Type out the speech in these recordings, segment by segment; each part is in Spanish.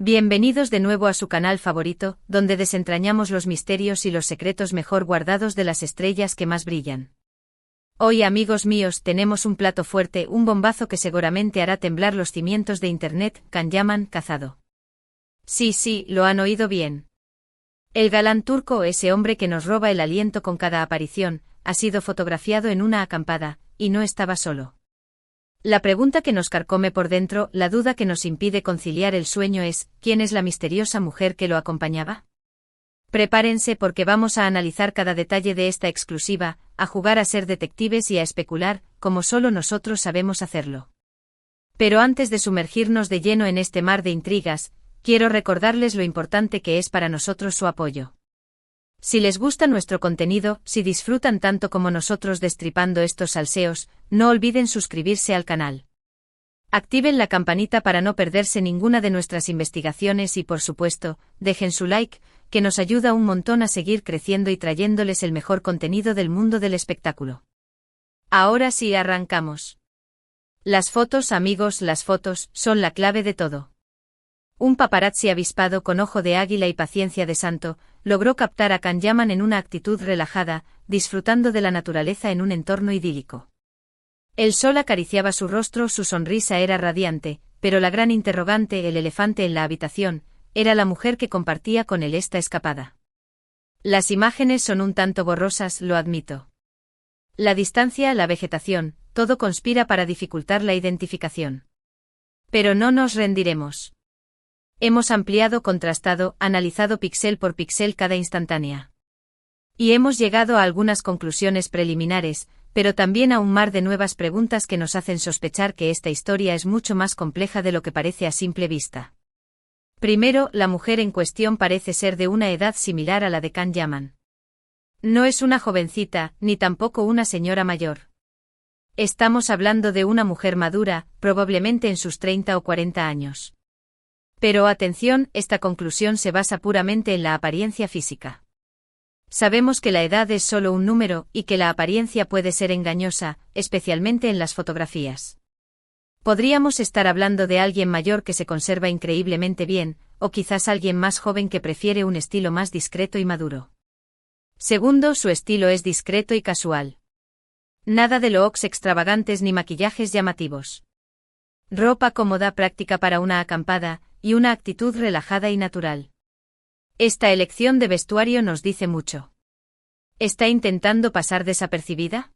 Bienvenidos de nuevo a su canal favorito, donde desentrañamos los misterios y los secretos mejor guardados de las estrellas que más brillan. Hoy, amigos míos, tenemos un plato fuerte, un bombazo que seguramente hará temblar los cimientos de Internet. Can Yaman cazado. Sí, lo han oído bien. El galán turco, ese hombre que nos roba el aliento con cada aparición, ha sido fotografiado en una acampada, y no estaba solo. La pregunta que nos carcome por dentro, la duda que nos impide conciliar el sueño es, ¿quién es la misteriosa mujer que lo acompañaba? Prepárense porque vamos a analizar cada detalle de esta exclusiva, a jugar a ser detectives y a especular, como solo nosotros sabemos hacerlo. Pero antes de sumergirnos de lleno en este mar de intrigas, quiero recordarles lo importante que es para nosotros su apoyo. Si les gusta nuestro contenido, si disfrutan tanto como nosotros destripando estos salseos, no olviden suscribirse al canal. Activen la campanita para no perderse ninguna de nuestras investigaciones y, por supuesto, dejen su like, que nos ayuda un montón a seguir creciendo y trayéndoles el mejor contenido del mundo del espectáculo. Ahora sí, arrancamos. Las fotos, amigos, las fotos son la clave de todo. Un paparazzi avispado con ojo de águila y paciencia de santo, logró captar a Can Yaman en una actitud relajada, disfrutando de la naturaleza en un entorno idílico. El sol acariciaba su rostro, su sonrisa era radiante, pero la gran interrogante, el elefante en la habitación, era la mujer que compartía con él esta escapada. Las imágenes son un tanto borrosas, lo admito. La distancia, la vegetación, todo conspira para dificultar la identificación. Pero no nos rendiremos. Hemos ampliado, contrastado, analizado píxel por píxel cada instantánea. Y hemos llegado a algunas conclusiones preliminares, pero también a un mar de nuevas preguntas que nos hacen sospechar que esta historia es mucho más compleja de lo que parece a simple vista. Primero, la mujer en cuestión parece ser de una edad similar a la de Can Yaman. No es una jovencita, ni tampoco una señora mayor. Estamos hablando de una mujer madura, probablemente en sus 30 o 40 años. Pero atención, esta conclusión se basa puramente en la apariencia física. Sabemos que la edad es solo un número y que la apariencia puede ser engañosa, especialmente en las fotografías. Podríamos estar hablando de alguien mayor que se conserva increíblemente bien, o quizás alguien más joven que prefiere un estilo más discreto y maduro. Segundo, su estilo es discreto y casual. Nada de looks extravagantes ni maquillajes llamativos. Ropa cómoda, práctica para una acampada, y una actitud relajada y natural. Esta elección de vestuario nos dice mucho. ¿Está intentando pasar desapercibida?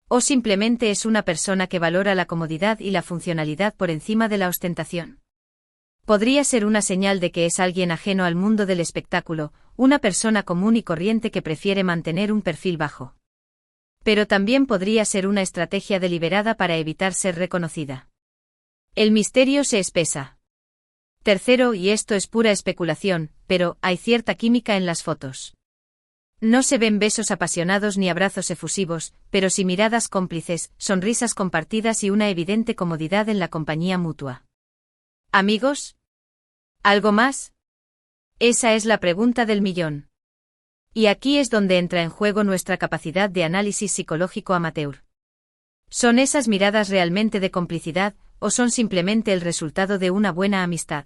¿O simplemente es una persona que valora la comodidad y la funcionalidad por encima de la ostentación? Podría ser una señal de que es alguien ajeno al mundo del espectáculo, una persona común y corriente que prefiere mantener un perfil bajo. Pero también podría ser una estrategia deliberada para evitar ser reconocida. El misterio se espesa. Tercero, y esto es pura especulación, pero hay cierta química en las fotos. No se ven besos apasionados ni abrazos efusivos, pero sí miradas cómplices, sonrisas compartidas y una evidente comodidad en la compañía mutua. ¿Amigos? ¿Algo más? Esa es la pregunta del millón. Y aquí es donde entra en juego nuestra capacidad de análisis psicológico amateur. ¿Son esas miradas realmente de complicidad, o son simplemente el resultado de una buena amistad?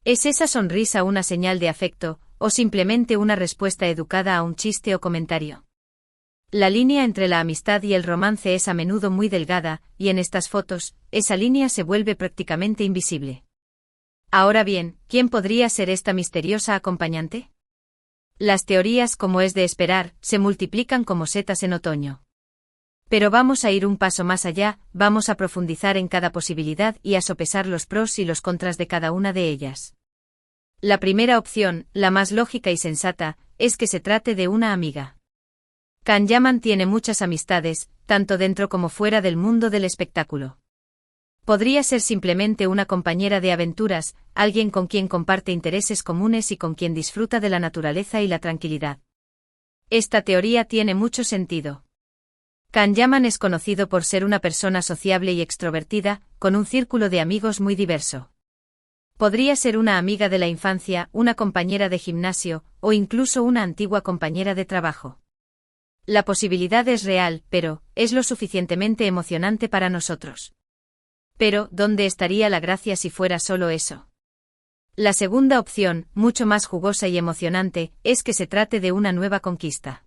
¿Es esa sonrisa una señal de afecto, o simplemente una respuesta educada a un chiste o comentario? La línea entre la amistad y el romance es a menudo muy delgada, y en estas fotos, esa línea se vuelve prácticamente invisible. Ahora bien, ¿quién podría ser esta misteriosa acompañante? Las teorías, como es de esperar, se multiplican como setas en otoño. Pero vamos a ir un paso más allá, vamos a profundizar en cada posibilidad y a sopesar los pros y los contras de cada una de ellas. La primera opción, la más lógica y sensata, es que se trate de una amiga. Can Yaman tiene muchas amistades, tanto dentro como fuera del mundo del espectáculo. Podría ser simplemente una compañera de aventuras, alguien con quien comparte intereses comunes y con quien disfruta de la naturaleza y la tranquilidad. Esta teoría tiene mucho sentido. Can Yaman es conocido por ser una persona sociable y extrovertida, con un círculo de amigos muy diverso. Podría ser una amiga de la infancia, una compañera de gimnasio, o incluso una antigua compañera de trabajo. La posibilidad es real, pero, ¿es lo suficientemente emocionante para nosotros? Pero, ¿dónde estaría la gracia si fuera solo eso? La segunda opción, mucho más jugosa y emocionante, es que se trate de una nueva conquista.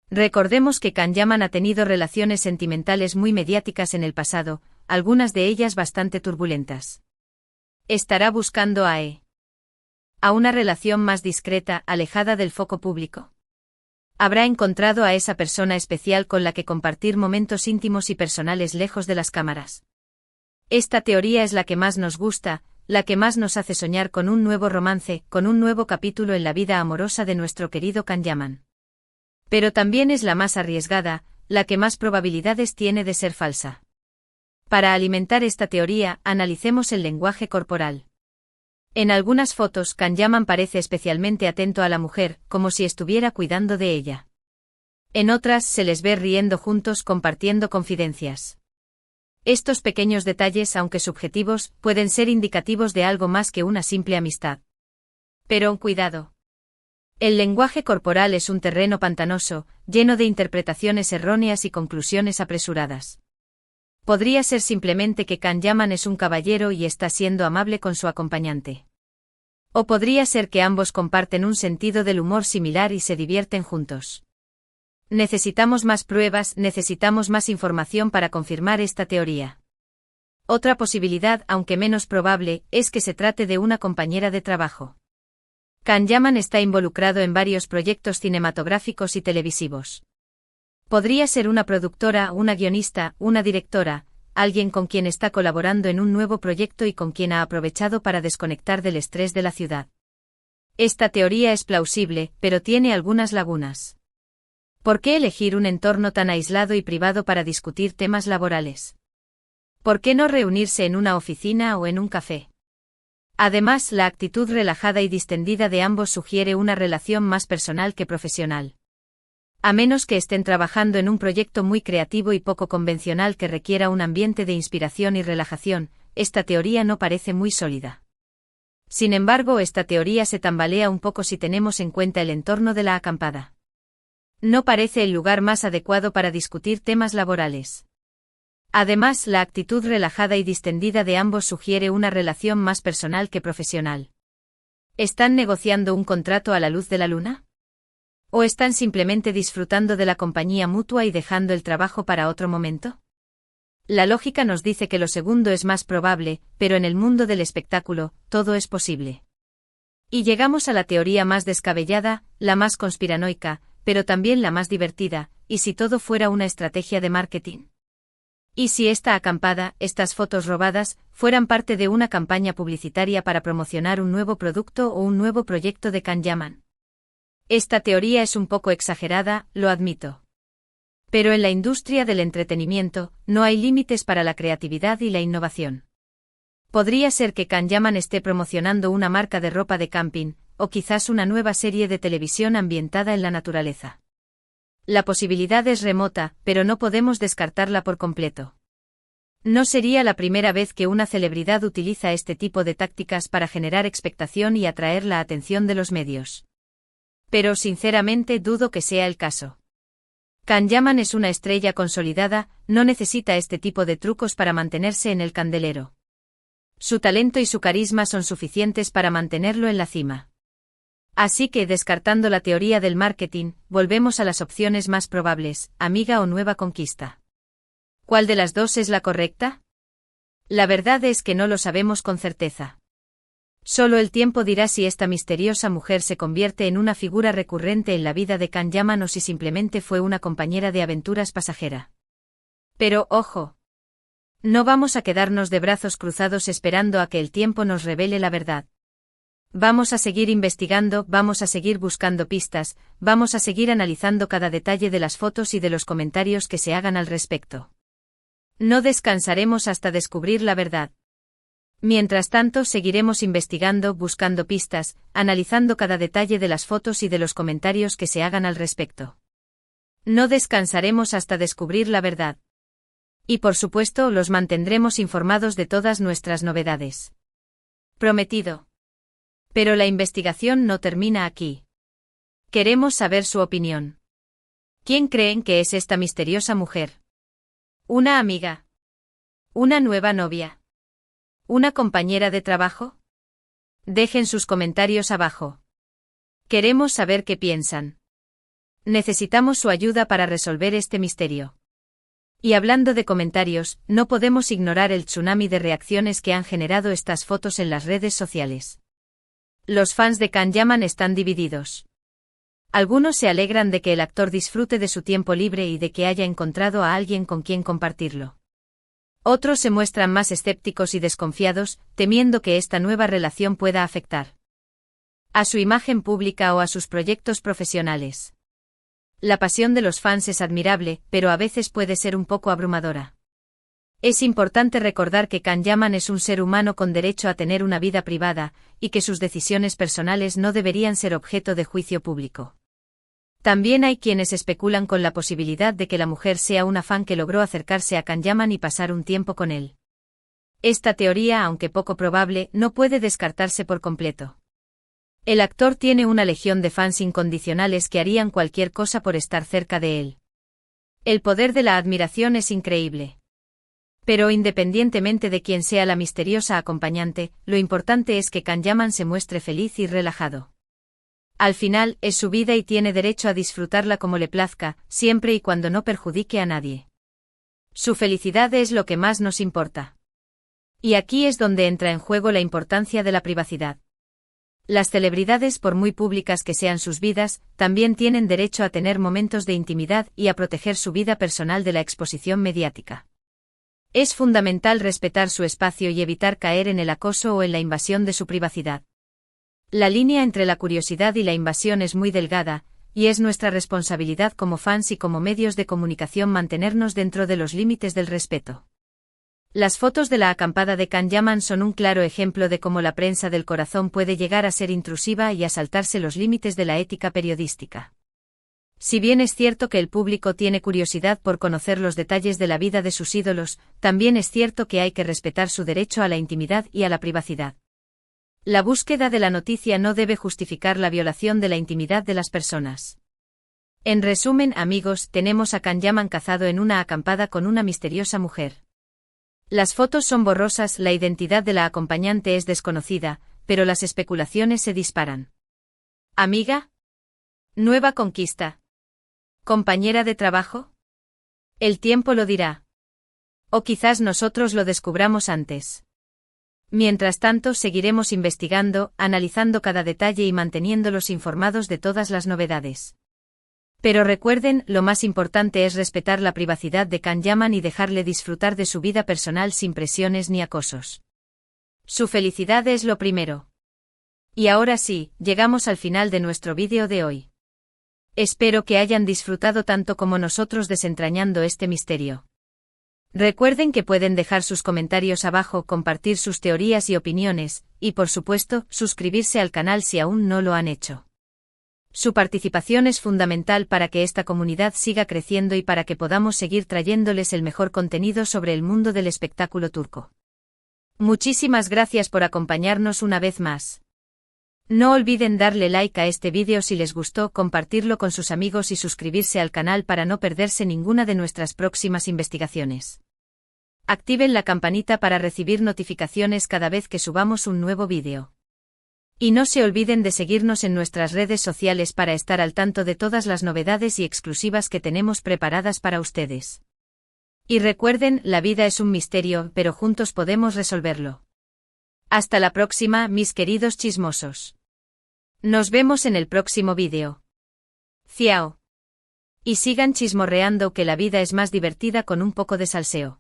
Recordemos que Kanyaman ha tenido relaciones sentimentales muy mediáticas en el pasado, algunas de ellas bastante turbulentas. ¿Estará buscando a una relación más discreta, alejada del foco público? ¿Habrá encontrado a esa persona especial con la que compartir momentos íntimos y personales lejos de las cámaras? Esta teoría es la que más nos gusta, la que más nos hace soñar con un nuevo romance, con un nuevo capítulo en la vida amorosa de nuestro querido Kanyaman. Pero también es la más arriesgada, la que más probabilidades tiene de ser falsa. Para alimentar esta teoría, analicemos el lenguaje corporal. En algunas fotos, Kanyaman parece especialmente atento a la mujer, como si estuviera cuidando de ella. En otras se les ve riendo juntos, compartiendo confidencias. Estos pequeños detalles, aunque subjetivos, pueden ser indicativos de algo más que una simple amistad. Pero cuidado. El lenguaje corporal es un terreno pantanoso, lleno de interpretaciones erróneas y conclusiones apresuradas. Podría ser simplemente que Kanyaman es un caballero y está siendo amable con su acompañante. O podría ser que ambos comparten un sentido del humor similar y se divierten juntos. Necesitamos más pruebas, necesitamos más información para confirmar esta teoría. Otra posibilidad, aunque menos probable, es que se trate de una compañera de trabajo. Kanyaman está involucrado en varios proyectos cinematográficos y televisivos. Podría ser una productora, una guionista, una directora, alguien con quien está colaborando en un nuevo proyecto y con quien ha aprovechado para desconectar del estrés de la ciudad. Esta teoría es plausible, pero tiene algunas lagunas. ¿Por qué elegir un entorno tan aislado y privado para discutir temas laborales? ¿Por qué no reunirse en una oficina o en un café? Además, la actitud relajada y distendida de ambos sugiere una relación más personal que profesional. A menos que estén trabajando en un proyecto muy creativo y poco convencional que requiera un ambiente de inspiración y relajación, esta teoría no parece muy sólida. Sin embargo, esta teoría se tambalea un poco si tenemos en cuenta el entorno de la acampada. No parece el lugar más adecuado para discutir temas laborales. Además, la actitud relajada y distendida de ambos sugiere una relación más personal que profesional. ¿Están negociando un contrato a la luz de la luna? ¿O están simplemente disfrutando de la compañía mutua y dejando el trabajo para otro momento? La lógica nos dice que lo segundo es más probable, pero en el mundo del espectáculo, todo es posible. Y llegamos a la teoría más descabellada, la más conspiranoica, pero también la más divertida, ¿y si todo fuera una estrategia de marketing? ¿Y si esta acampada, estas fotos robadas, fueran parte de una campaña publicitaria para promocionar un nuevo producto o un nuevo proyecto de Kanyaman? Esta teoría es un poco exagerada, lo admito. Pero en la industria del entretenimiento, no hay límites para la creatividad y la innovación. Podría ser que Kanyaman esté promocionando una marca de ropa de camping, o quizás una nueva serie de televisión ambientada en la naturaleza. La posibilidad es remota, pero no podemos descartarla por completo. No sería la primera vez que una celebridad utiliza este tipo de tácticas para generar expectación y atraer la atención de los medios. Pero sinceramente dudo que sea el caso. Kanyaman es una estrella consolidada, no necesita este tipo de trucos para mantenerse en el candelero. Su talento y su carisma son suficientes para mantenerlo en la cima. Así que, descartando la teoría del marketing, volvemos a las opciones más probables, amiga o nueva conquista. ¿Cuál de las dos es la correcta? La verdad es que no lo sabemos con certeza. Solo el tiempo dirá si esta misteriosa mujer se convierte en una figura recurrente en la vida de Kanyaman o si simplemente fue una compañera de aventuras pasajera. Pero, ojo. No vamos a quedarnos de brazos cruzados esperando a que el tiempo nos revele la verdad. Vamos a seguir investigando, vamos a seguir buscando pistas, vamos a seguir analizando cada detalle de las fotos y de los comentarios que se hagan al respecto. No descansaremos hasta descubrir la verdad. Mientras tanto, seguiremos investigando, buscando pistas, analizando cada detalle de las fotos y de los comentarios que se hagan al respecto. No descansaremos hasta descubrir la verdad. Y por supuesto, los mantendremos informados de todas nuestras novedades. Prometido. Pero la investigación no termina aquí. Queremos saber su opinión. ¿Quién creen que es esta misteriosa mujer? ¿Una amiga? ¿Una nueva novia? ¿Una compañera de trabajo? Dejen sus comentarios abajo. Queremos saber qué piensan. Necesitamos su ayuda para resolver este misterio. Y hablando de comentarios, no podemos ignorar el tsunami de reacciones que han generado estas fotos en las redes sociales. Los fans de Can Yaman están divididos. Algunos se alegran de que el actor disfrute de su tiempo libre y de que haya encontrado a alguien con quien compartirlo. Otros se muestran más escépticos y desconfiados, temiendo que esta nueva relación pueda afectar a su imagen pública o a sus proyectos profesionales. La pasión de los fans es admirable, pero a veces puede ser un poco abrumadora. Es importante recordar que Can Yaman es un ser humano con derecho a tener una vida privada, y que sus decisiones personales no deberían ser objeto de juicio público. También hay quienes especulan con la posibilidad de que la mujer sea una fan que logró acercarse a Can Yaman y pasar un tiempo con él. Esta teoría, aunque poco probable, no puede descartarse por completo. El actor tiene una legión de fans incondicionales que harían cualquier cosa por estar cerca de él. El poder de la admiración es increíble. Pero independientemente de quién sea la misteriosa acompañante, lo importante es que Can Yaman se muestre feliz y relajado. Al final, es su vida y tiene derecho a disfrutarla como le plazca, siempre y cuando no perjudique a nadie. Su felicidad es lo que más nos importa. Y aquí es donde entra en juego la importancia de la privacidad. Las celebridades, por muy públicas que sean sus vidas, también tienen derecho a tener momentos de intimidad y a proteger su vida personal de la exposición mediática. Es fundamental respetar su espacio y evitar caer en el acoso o en la invasión de su privacidad. La línea entre la curiosidad y la invasión es muy delgada, y es nuestra responsabilidad como fans y como medios de comunicación mantenernos dentro de los límites del respeto. Las fotos de la acampada de Can Yaman son un claro ejemplo de cómo la prensa del corazón puede llegar a ser intrusiva y a saltarse los límites de la ética periodística. Si bien es cierto que el público tiene curiosidad por conocer los detalles de la vida de sus ídolos, también es cierto que hay que respetar su derecho a la intimidad y a la privacidad. La búsqueda de la noticia no debe justificar la violación de la intimidad de las personas. En resumen, amigos, tenemos a Can Yaman cazado en una acampada con una misteriosa mujer. Las fotos son borrosas, la identidad de la acompañante es desconocida, pero las especulaciones se disparan. ¿Amiga? ¿Nueva conquista? ¿Compañera de trabajo? El tiempo lo dirá. O quizás nosotros lo descubramos antes. Mientras tanto, seguiremos investigando, analizando cada detalle y manteniéndolos informados de todas las novedades. Pero recuerden, lo más importante es respetar la privacidad de Can Yaman y dejarle disfrutar de su vida personal sin presiones ni acosos. Su felicidad es lo primero. Y ahora sí, llegamos al final de nuestro vídeo de hoy. Espero que hayan disfrutado tanto como nosotros desentrañando este misterio. Recuerden que pueden dejar sus comentarios abajo, compartir sus teorías y opiniones, y por supuesto, suscribirse al canal si aún no lo han hecho. Su participación es fundamental para que esta comunidad siga creciendo y para que podamos seguir trayéndoles el mejor contenido sobre el mundo del espectáculo turco. Muchísimas gracias por acompañarnos una vez más. No olviden darle like a este vídeo si les gustó, compartirlo con sus amigos y suscribirse al canal para no perderse ninguna de nuestras próximas investigaciones. Activen la campanita para recibir notificaciones cada vez que subamos un nuevo vídeo. Y no se olviden de seguirnos en nuestras redes sociales para estar al tanto de todas las novedades y exclusivas que tenemos preparadas para ustedes. Y recuerden, la vida es un misterio, pero juntos podemos resolverlo. Hasta la próxima, mis queridos chismosos. Nos vemos en el próximo vídeo. Ciao. Y sigan chismorreando, que la vida es más divertida con un poco de salseo.